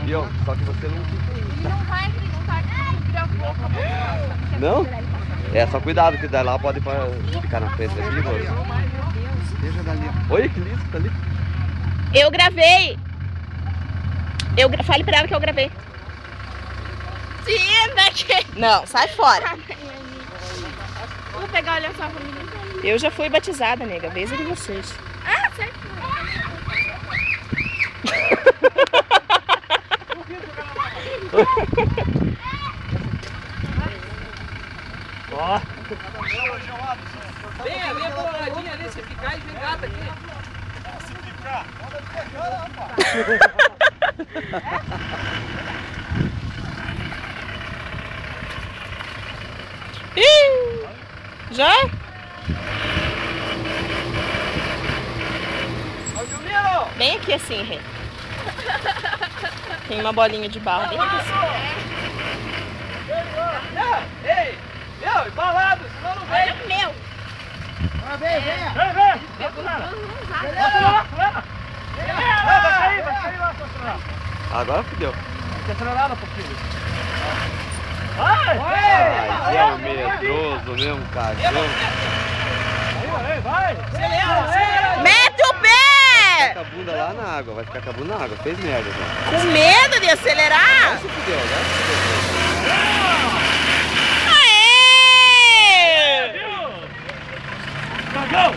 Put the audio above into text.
Viu? Só que você não fica aí. Ele não vai, ele não tá gravou. Não? É, só cuidado que daí lá pode ficar na frente aqui, moço. Deixa dali. Oi, que lindo, tá ali. Eu gravei. Fale pra ela que eu gravei. Sim, daqui. Não, sai fora. Vou pegar, olha só pra mim. Eu já fui batizada, nega. Vez de vocês. Ah, certo. Ó. Vem ali a coloradinha ali, se ficar e vem gata aqui. Se ficar, olha pegando, rapaz. Ih! Já? Vem aqui assim, Rê. Tem uma bolinha de barro bem aqui assim. Ei, meu, embalado, senão não vem. Olha o meu. Vem, vem. Vai sair lá, seu celular. Agora fudeu. Tem que acelerar um pouquinho. Ai, é um medroso mesmo, cagão. Vai. Acelera. Mete o pé! Vai ficar com a bunda lá na água, vai ficar com a bunda na água. Fez merda, já. Com medo de acelerar? Agora se fudeu, agora se fudeu. Aê! Cagão.